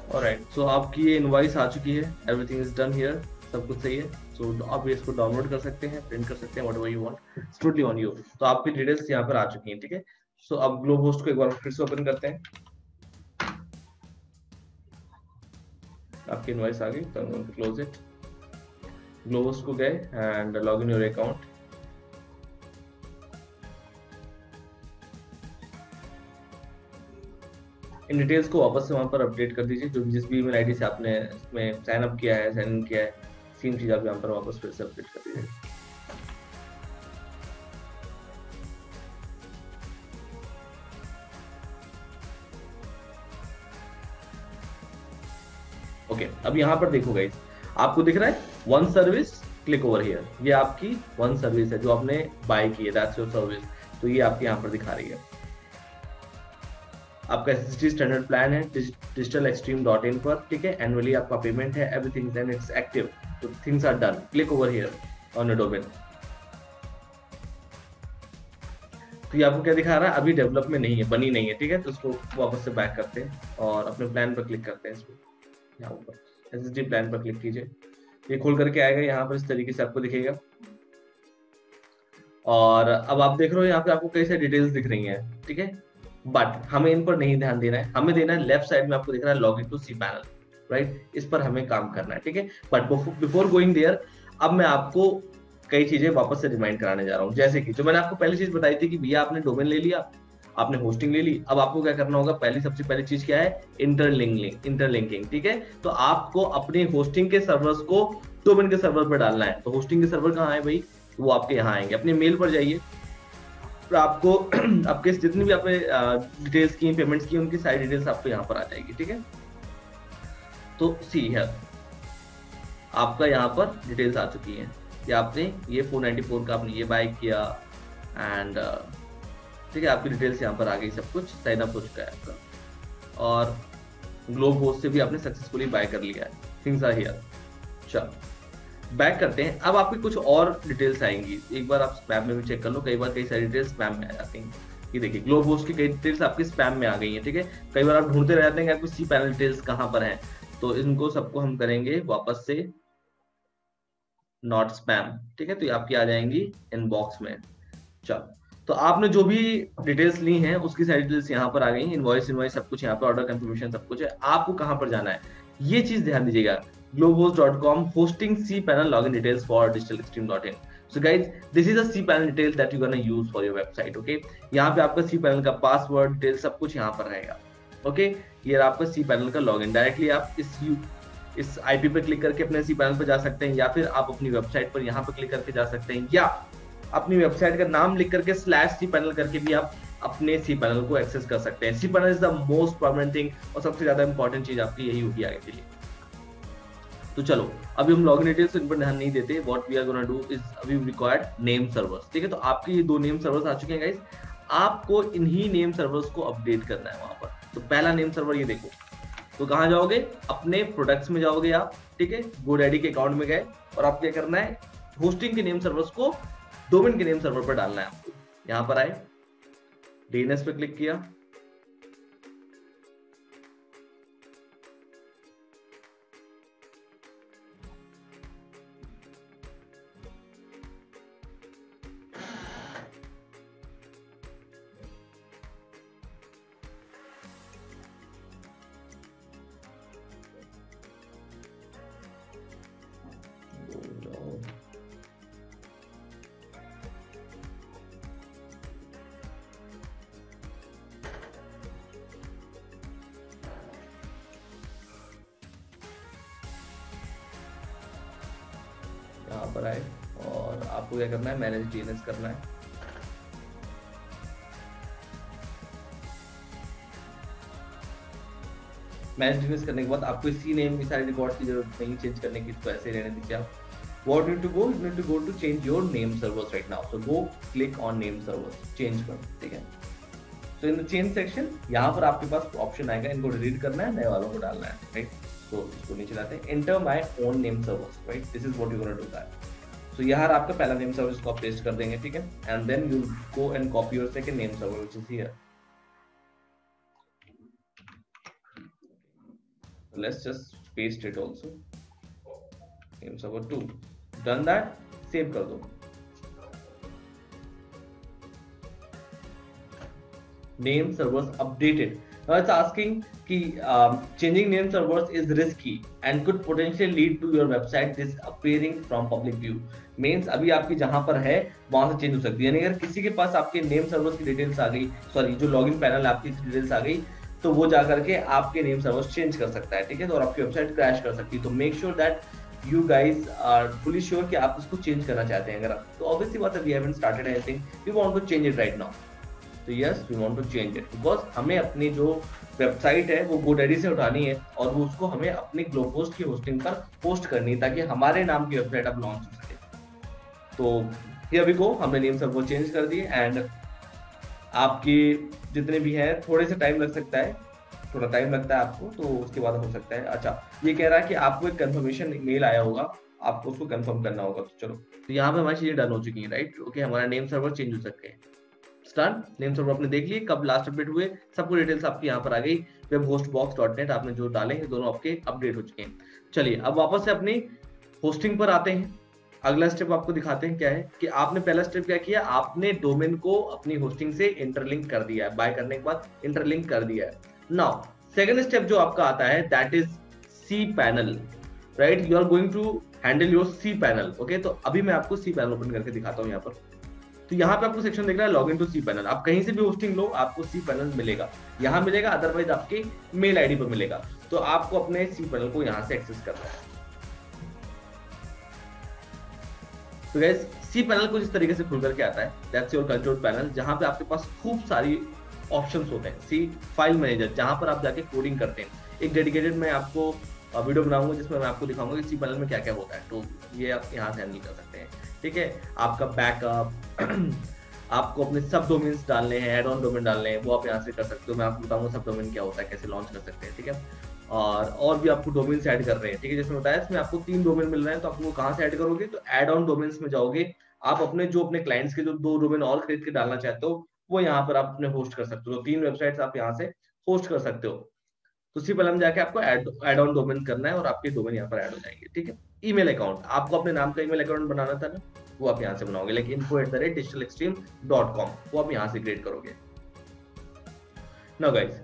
ऑलराइट, सो आपकी ये इनवॉइस आ चुकी है, एवरीथिंग इज डन हियर, सब कुछ सही है। सो आप इसको डाउनलोड कर सकते हैं, प्रिंट कर सकते हैं, whatever you want, it's totally on you. तो आपकी डिटेल्स यहाँ पर आ चुकी हैं, ठीक है। सो अब ग्लोब होस्ट को एक बार फिर से ओपन करते हैं। आपकी इनवॉइस आ गई, तो I am going to close it. Globe host को गए and log in your account. इन डिटेल्स को वापस से वहां पर अपडेट कर दीजिए, जो जिस भी ईमेल आईडी से आपने इसमें साइन अप किया है, साइन इन किया है, सेम चीज आप यहाँ पर वापस फिर से अपडेट कर दीजिए। ओके, अब यहाँ पर देखो गाइस, आपको दिख रहा है one service, click over here. ये आपकी वन सर्विस है जो आपने बाय की है, दैट्स योर सर्विस। तो ये आपके यहाँ पर दिखा रही है। आपका एसएसडी स्टैंडर्ड प्लान है digitalextreme.in पर, ठीक है। एनुअली आपका पेमेंट है, एवरीथिंग देन इट्स एक्टिव, तो things are done. Click over here on your domain. तो ये आपको क्या दिखा रहा है, अभी डेवलप में नहीं है, बनी नहीं है, ठीक है। तो उसको वापस से बैक करते हैं और अपने प्लान पर क्लिक करते हैं। इसमें यहाँ ऊपर एसएसडी प्लान पर क्लिक कीजिए, ये खोल करके आएगा यहाँ पर, इस तरीके से आपको दिखेगा। और अब आप देख रहे हो यहाँ पे आपको कई सारी डिटेल्स दिख रही हैं, ठीक है। बट हमें इन पर नहीं ध्यान देना है, हमें देना है लेफ्ट साइड में आपको दिख रहा है log in to C panel, right. इस पर हमें काम करना है, ठीक है। बट बिफोर गोइंग देयर, अब मैं आपको कई चीजें वापस से रिमाइंड कराने जा रहा हूँ। जैसे कि जो मैंने आपको पहली चीज बताई थी कि भैया आपने डोमेन ले लिया, आपने होस्टिंग ले ली, अब आपको क्या करना होगा, सबसे पहली चीज क्या है, इंटरलिंकिंग, ठीक है। तो आपको अपने होस्टिंग के सर्वर्स को डोमेन के सर्वर पर डालना है। तो होस्टिंग के सर्वर कहाँ है भाई, वो आपके यहाँ आएंगे। अपने मेल पर जाइए, तो आपको आपके जितनी भी आपने डिटेल्स की, पेमेंट्स की, उनकी सारी डिटेल्स आपको यहाँ पर आ जाएगी, ठीक है। तो सी है, आपका यहाँ पर डिटेल्स आ चुकी हैं कि आपने ये 494 का आपने ये बाय किया एंड ठीक है, आपकी डिटेल्स यहाँ पर आ गई, सब कुछ साइन अप हो चुका है आपका। और ग्लोब होस्ट से भी आपने सक्सेसफुली बाय कर लिया है, थिंग्स आर हियर। चलो बैक करते हैं। अब आपकी कुछ और डिटेल्स आएंगी, एक बार आप स्पैम में भी चेक कर लो, कई बार कई सारी डिटेल्स स्पैम में आ जाती हैं। ये देखिए, ग्लोब होस्ट की कई डिटेल्स आपकी स्पैम में आ गई हैं, ठीक है। कई बार आप ढूंढते रहते हैं कि आपकी सी पैनल डिटेल्स कहाँ पर हैं, तो इनको सबको हम करेंगे वापस से नॉट स्पैम, ठीक है। तो ये आपकी आ जाएंगी इनबॉक्स में। चलो, तो आपने जो भी डिटेल्स ली हैं उसकी सारी डिटेल्स यहाँ पर आ गई, इनवॉइस सब कुछ यहाँ पर, ऑर्डर कंफर्मेशन सब कुछ है। आपको कहाँ पर जाना है, ये चीज ध्यान दीजिएगा, globhost.com hosting cPanel login details for digitalextreme.in. So guys, this is a cPanel detail that you're gonna use for your website, okay? यहाँ पे आपका cPanel का पासवर्ड डिटेल सब कुछ यहाँ पर रहेगा, ओके। ये आपका cPanel का लॉगिन, डायरेक्टली आप इस आईपी पे क्लिक करके अपने cPanel पे जा सकते हैं, या फिर आप अपनी वेबसाइट पर यहाँ पे क्लिक करके जा सकते हैं, या अपनी वेबसाइट का नाम लिख करके /cPanel करके भी आप अपने cPanel को एक्सेस कर सकते हैं। cPanel is the most permanent thing, और सबसे ज्यादा इंपॉर्टेंट चीज आपकी यही होगी आगे के लिए। तो चलो, अभी हम लॉगिन डिटेल्स इन पर ध्यान नहीं देते। What we are gonna do is अभी रिक्वायर्ड नेम सर्वर्स, ठीक है। तो आपके ये 2 नेम सर्वर्स आ चुके हैं गाइस, आपको इन्हीं नेम सर्वर्स को अपडेट करना है वहां पर। तो पहला नेम सर्वर ये देखो, तो कहाँ जाओगे, अपने प्रोडक्ट्स में जाओगे आप, ठीक है। GoDaddy के अकाउंट में गए और आप क्या करना है, होस्टिंग के नेम सर्वर्स को डोमेन के नेम सर्वर पर डालना है आपको। यहाँ पर आए, डीएनएस पे क्लिक किया, यहाँ पर आए और आपको क्या करना है, मैनेज डीएनएस करना है। मैनेज डीएनएस करने के बाद आपको सी नेम की सारे रिकॉर्ड्स की जरूरत नहीं चेंज करने की, इसको ऐसे रहने दीजिए आप। What you need to go? You need to go to change your name servers right now. So go click on name servers, change कर, ठीक है। So in the change section, यहाँ पर आपके पास ऑप्शन आएगा, इनको डिलीट करना है, नए वालों को डालना है, राइट। तो इसको नीचे लाते हैं, enter my own name servers, right? This is what you're gonna do that. So यहाँ आपका पहला नेम सर्वर को आप पेस्ट कर देंगे, ठीक है। And then you go and copy your second name server which is here. Let's just paste it also. Name server 2. Done that, save कर दो। Name servers updated. Now it's asking कि changing name servers is risky and could potentially lead to your website disappearing from public view. Means अभी आपकी जहां पर है वहां से चेंज हो सकती है, यानी अगर किसी के पास आपके नेम सर्वर्स की डिटेल्स आ गई, सॉरी जो लॉगिन पैनल आपकी डिटेल्स आ गई, तो वो जाकर के आपके नेम सर्वर्स चेंज कर सकता है, ठीक है। तो और आपकी वेबसाइट क्रैश कर सकती है। तो make sure that you guys are fully sure कि आप इसको चेंज करना चाहते हैं। अगर आप, तो obviously बात है, we haven't started anything, we want to change it right now. तो yes, we want to change it because हमें अपनी जो वेबसाइट है वो GoDaddy से उठानी है और वो उसको हमें अपनी ग्लोबोस्ट की होस्टिंग पर पोस्ट करनी है ताकि हमारे नाम की वेबसाइट अब लॉन्च हो सके। तो here we go, हमने नेम सर्वर चेंज कर दिए एंड आपकी जितने भी हैं थोड़े से टाइम लग सकता है, थोड़ा टाइम लगता है आपको, तो उसके बाद हो सकता है। अच्छा, ये कह रहा है कि आपको एक कंफर्मेशन मेल आया होगा, आपको उसको कंफर्म करना होगा। तो चलो, तो यहाँ पे हमारी चीजें डन हो चुकी हैं, राइट। ओके, हमारा नेम सर्वर चेंज हो सकते हैं। स्टार्ट नेम सर्वर आपने देख लिए, कब लास्ट अपडेट हुए, सबको डिटेल्स आपकी यहाँ पर आ गई। webhostbox.net आपने जो डाले हैं दोनों आपके अपडेट हो चुके हैं। चलिए अब वापस से अपनी होस्टिंग पर आते हैं। अगला स्टेप आपको दिखाते हैं क्या है कि आपने पहला स्टेप क्या किया, आपने डोमेन को अपनी होस्टिंग से इंटरलिंक कर दिया है, बाय करने के बाद इंटरलिंक कर दिया है। नाउ सेकंड स्टेप जो आपका आता है that is C panel, right. You are going to handle your C panel. Okay, तो अभी मैं आपको सी पैनल ओपन करके दिखाता हूँ यहाँ पर। तो यहाँ पे आपको सेक्शन दिख रहा है log in to C panel. आप कहीं से भी होस्टिंग लो आपको सी पैनल मिलेगा, यहाँ मिलेगा, अदरवाइज आपके मेल आईडी पर मिलेगा। तो आपको अपने सी पैनल को यहाँ से एक्सेस करना है। तो गाइस सी पैनल कुछ इस तरीके से खुल करके आता है, दैट्स योर कंट्रोल पैनल, जहां पे आपके पास खूब सारी ऑप्शंस होते हैं। सी फाइल मैनेजर, जहां पर आप जाके कोडिंग करते हैं। एक डेडिकेटेड मैं आपको वीडियो बनाऊंगा जिसमें मैं आपको दिखाऊंगा कि सी पैनल में क्या क्या होता है, तो ये आप यहाँ से हैंडल कर सकते हैं, ठीक है। आपका बैकअप, आपको अपने सब डोमेन्स डालने हैं, एड ऑन डोमेन डालने हैं, वो आप यहाँ से कर सकते हो। मैं आपको बताऊंगा सब डोमेन क्या होता है, कैसे लॉन्च कर सकते हैं, ठीक है। और भी आपको डोमेन्स ऐड कर रहे हैं, ठीक है। जिसमें बताया इसमें आपको 3 डोमेन मिल रहे हैं, तो आप वो कहाँ से ऐड करोगे, तो एड ऑन डोमेन्स में जाओगे। आप अपने जो अपने क्लाइंट्स के जो 2 डोमेन और खरीद के डालना चाहते हो वो यहाँ पर आप अपने होस्ट कर सकते हो। तो 3 वेबसाइट्स आप यहाँ से होस्ट कर सकते हो। तो उसी पर हम जाके आपको एड ऑन डोमेन करना है और आपके डोमेन यहाँ पर ऐड हो जाएंगे, ठीक है। ईमेल अकाउंट, आपको अपने नाम का ईमेल अकाउंट बनाना था ना, वो आप यहाँ से बनाओगे, लाइक info@digitalextreme.com, वो आप यहाँ से क्रिएट करोगे। नाउ गाइस,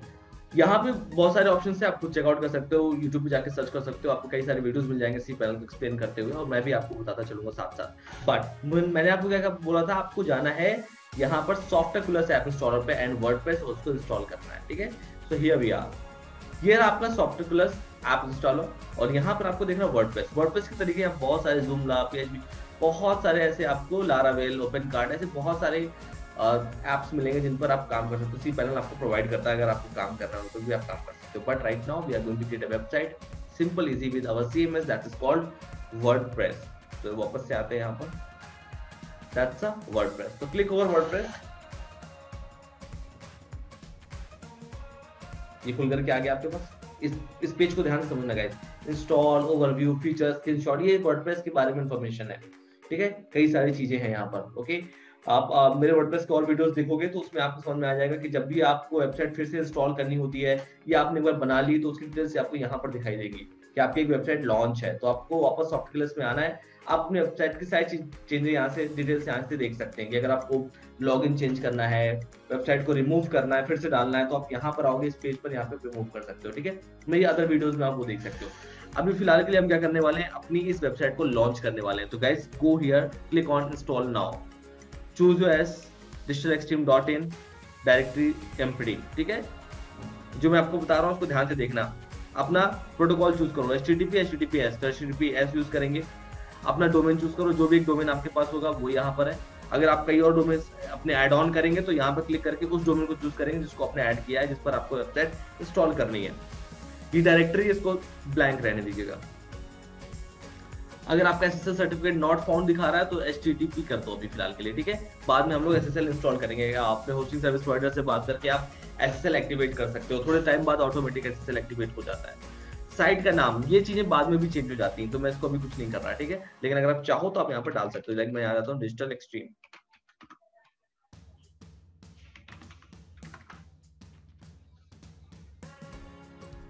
यहाँ पे बहुत सारे ऑप्शन है, आप खुद चेकआउट कर सकते हो, यूट्यूब पे जाके सर्च कर सकते हो, आपको कई सारे वीडियोस मिल जाएंगे सी पैनल को एक्सप्लेन करते हुए, और मैं भी आपको बताता चलूंगा साथ साथ। बट मैंने आपको क्या बोला था, आपको जाना है यहाँ पर सॉफ्टवेयर ऐप इंस्टॉलर पे एंड वर्डप्रेस, उसको इंस्टॉल करना है, ठीक है। सो हियर वी आर, ये आपका सॉफ्टवेयर ऐप इंस्टॉलर, और यहाँ पर आपको देखना वर्डप्रेस के तरीके यहाँ बहुत सारे, जूमला, PHP, बहुत सारे ऐसे आपको, लारावेल, ओपन कार्ड, ऐसे बहुत सारे एप्स मिलेंगे जिन पर आप काम कर सकते हो। सी पैनल आपको प्रोवाइड करता है, अगर आपको काम करना हो तो भी आप काम कर सकते हो। But right now we are going to create a website simple easy with our CMS that is called WordPress. तो वापस से आते हैं यहाँ पर, दैट्स अ वर्डप्रेस। तो क्लिक ओवर वर्डप्रेस, ये खुल करके आ गया आपके पास। इस पेज को ध्यान से समझना guys, install, overview, features, screenshot, ये वर्डप्रेस के बारे में इंफॉर्मेशन है, ठीक है, कई सारी चीजें हैं यहाँ पर। ओके, आप मेरे वर्डप्रेस के और वीडियोस देखोगे तो उसमें आपको समझ में आ जाएगा कि जब भी आपको वेबसाइट फिर से इंस्टॉल करनी होती है या आपने एक बार बना ली तो उसकी डिटेल्स आपको यहाँ पर दिखाई देगी कि आपकी एक वेबसाइट लॉन्च है, तो आपको वापस सॉफ्ट क्लास में आना है। आप अपने वेबसाइट की सारी चीजें यहाँ से डिटेल्स यहाँ से देख सकते हैं कि अगर आपको लॉगिन चेंज करना है, वेबसाइट को रिमूव करना है, फिर से डालना है, तो आप यहाँ पर आओगे, इस पेज पर यहाँ पे रिमूव कर सकते हो। ठीक है, मेरी अदर वीडियोस में आप वो देख सकते हो। अभी फिलहाल के लिए हम क्या करने वाले हैं, अपनी इस वेबसाइट को लॉन्च करने वाले हैं। तो guys go here, click on install now, choose your S digitalextreme.in directory empty. ठीक है, जो मैं आपको बता रहा हूँ उसको ध्यान से देखना। अपना प्रोटोकॉल चूज करो, HTTP/HTTPS, तो HTTPS यूज करेंगे। अपना डोमेन चूज करो, जो भी एक डोमेन आपके पास होगा वो यहाँ पर है। अगर आप कई और डोमेन अपने ऐड ऑन करेंगे तो यहाँ पर क्लिक करके उस डोमेन को चूज करेंगे जिसको आपने ऐड किया है, जिस पर आपको वेबसाइट इंस्टॉल करनी है। ये डायरेक्टरी इसको ब्लैंक रहने दीजिएगा। अगर आपका SSL सर्टिफिकेट नॉट फाउंड दिखा रहा है तो HTTP कर दो अभी फिलहाल के लिए। ठीक है, बाद में हम लोग SSL इंस्टॉल करेंगे। आपने होस्टिंग सर्विस प्रोवाइडर से बात करके आप SSL एक्टिवेट कर सकते हो, थोड़े टाइम बाद ऑटोमेटिक SSL एक्टिवेट हो जाता है। साइट का नाम, ये चीजें बाद में भी चेंज हो जाती हैं, तो मैं इसको अभी कुछ नहीं कर रहा। ठीक है, लेकिन अगर आप चाहो तो आप यहाँ पर डाल सकते हो। लाइक मैं यहाँ जाता हूँ डिजिटल एक्सट्रीम।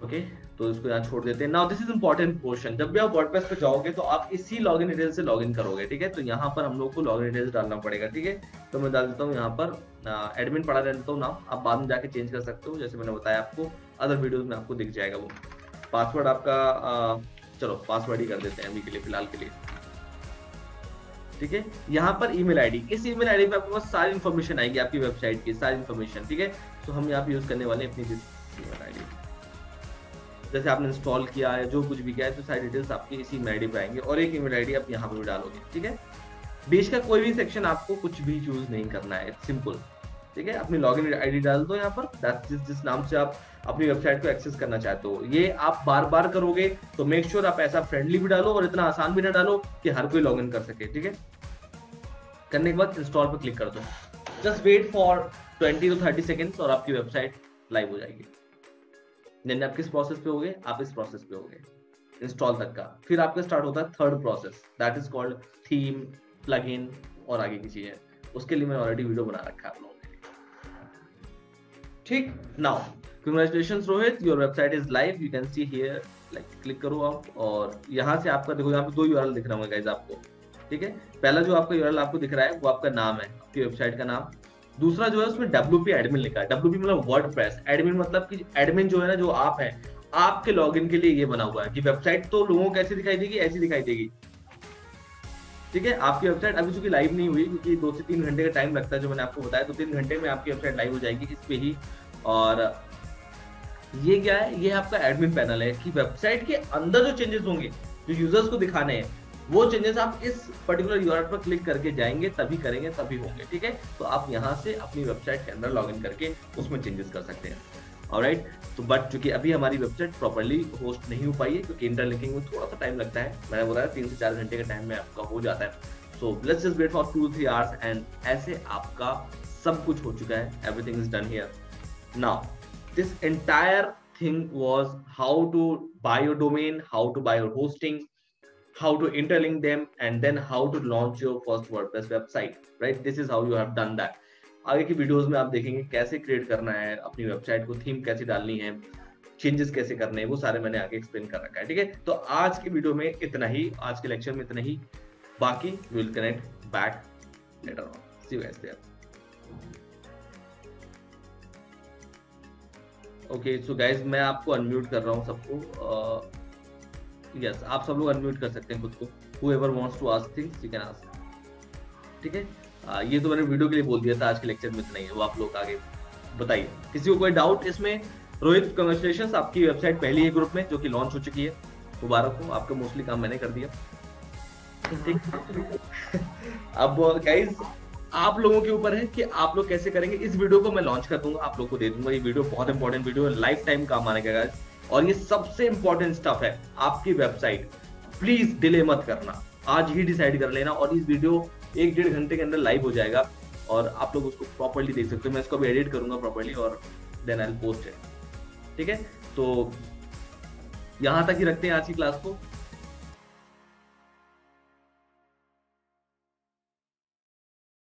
ओके, तो इसको यहाँ छोड़ देते हैं। Now this is important portion, जब भी आप वर्डप्रेस पे जाओगे तो आप इसी लॉगिन डिटेल से लॉगिन करोगे। ठीक है, तो यहाँ पर हम लोग को लॉगिन डिटेल्स डालना पड़ेगा। ठीक है, तो मैं डाल देता हूँ यहाँ पर एडमिन पढ़ा देता हूँ नाम, आप बाद में जाके चेंज कर सकते हो, जैसे मैंने बताया आपको अदर वीडियोस में आपको दिख जाएगा वो। पासवर्ड आपका चलो पासवर्ड ही कर देते हैं अभी के लिए, फिलहाल के लिए। ठीक है, यहाँ पर ईमेल आईडी, इस ईमेल आईडी पे आपके पास सारी इन्फॉर्मेशन आएगी, आपकी वेबसाइट की सारी इन्फॉर्मेशन। ठीक है, तो हम यहाँ पे यूज करने वाले अपनी ईमेल आईडी, जैसे आपने इंस्टॉल किया है, जो कुछ भी किया है, तो सारी डिटेल्स आपकी इसी ईमेल आईडी पे आएंगे और एक ईमेल आईडी आप यहाँ पर भी डालोगे। ठीक है, बीच का कोई भी सेक्शन आपको कुछ भी चूज नहीं करना है, इट्स सिंपल। ठीक है, अपनी लॉगिन आईडी डाल दो यहाँ पर, जिस नाम से आप अपनी वेबसाइट को एक्सेस करना चाहते हो। ये आप बार बार करोगे तो मेक श्योर आप ऐसा फ्रेंडली भी डालो और इतना आसान भी ना डालो कि हर कोई लॉगिन कर सके। ठीक है, करने के बाद इंस्टॉल पर क्लिक कर दो, just wait for 20 to 30 seconds और आपकी वेबसाइट लाइव हो जाएगी। देन आप किस प्रोसेस पे होगे, आप इस प्रोसेस पे होगे इंस्टॉल तक का। फिर आपका स्टार्ट होता है third process, that is called theme, plugin और आगे की चीजें। उसके लिए मैंने ऑलरेडी वीडियो बना रखा है आप लोगों के लिए। ठीक, now congratulations Rohit, your website is live, you can see here. Like click करो आप और यहाँ से आपका देखो, यहाँ पे 2 URL दिख रहा होगा गाइस आपको। ठीक है, पहला जो आपका URL आपको दिख रहा है वो आपका नाम है, आपकी वेबसाइट का नाम। दूसरा जो है उसमें WP एडमिन लिखा है, WP मतलब वर्डप्रेस, एडमिन मतलब कि एडमिन जो है ना, जो आप है, आपके लॉगिन के लिए ये बना हुआ है कि वेबसाइट तो लोगों को कैसे दिखाई देगी, ऐसी दिखाई देगी। ठीक है, आपकी वेबसाइट अभी चूंकि लाइव नहीं हुई क्योंकि 2 से 3 घंटे का टाइम लगता है, जो मैंने आपको बताया, तो 3 घंटे में आपकी वेबसाइट लाइव हो जाएगी इस पे ही। और ये क्या है, ये आपका एडमिन पैनल है कि वेबसाइट के अंदर जो चेंजेस होंगे, जो यूजर्स को दिखाने हैं, वो चेंजेस आप इस पर्टिकुलर यूआरएल पर क्लिक करके जाएंगे, तभी करेंगे, तभी होंगे। ठीक है, तो आप यहाँ से अपनी वेबसाइट के अंदर लॉगिन करके उसमें चेंजेस कर सकते हैं। ऑलराइट, तो बट चूंकि अभी हमारी वेबसाइट प्रॉपर्ली होस्ट नहीं हो पाई है क्योंकि इंटरलिंकिंग में थोड़ा सा टाइम लगता है, मैंने बताया 3 से 4 घंटे का टाइम में आपका हो जाता है। So let's just wait for 2-3 hours and ऐसे आपका सब कुछ हो चुका है, everything is done here. Now this entire thing was how to buy your domain, how to buy your hosting, how to interlink them, and then how to launch your first WordPress website, right? This is how you have done that. आगे की videos में आप देखेंगे कैसे create करना है अपनी website को, थीम कैसे डालनी है, चेंजेस कैसे करने हैं, वो सारे मैंने आगे एक्सप्लेन कर रखा है। ठीक है, तो आज की वीडियो में इतना ही, आज के लेक्चर में इतना ही, बाकी we will connect back later on. See you guys there. Okay, so guys मैं आपको अनम्यूट कर रहा हूँ सबको। यस, आप सब लोग अनम्यूट कर सकते हैं खुद को। whoever wants to ask things you can ask। ठीक है, ये तो मैंने वीडियो के लिए बोल दिया था, आज के लेक्चर में इतना ही है, वो आप लोग आगे बताइए। किसी को कोई डाउट इसमें? रोहित कांग्रेचुलेशंस, आपकी वेबसाइट पहली है ग्रुप में जो कि लॉन्च हो चुकी है, मुबारक हो, आपका मोस्टली काम मैंने कर दिया। अब गाइस आप लोगों के ऊपर है कि आप लोग कैसे करेंगे। इस वीडियो को मैं लॉन्च कर दूंगा, आप लोग को दे दूंगा। ये वीडियो बहुत इंपॉर्टेंट वीडियो है, लाइफ टाइम काम आने का गाइस, और ये सबसे इंपॉर्टेंट स्टफ है। आपकी वेबसाइट प्लीज डिले मत करना, आज ही डिसाइड कर लेना, और इस वीडियो 1-1.5 घंटे के अंदर लाइव हो जाएगा और आप लोग उसको प्रॉपर्ली देख सकते हो। मैं इसको भी एडिट करूंगा प्रॉपर्ली और then I will post it. ठीक है, तो यहां तक ही रखते हैं आज की क्लास को।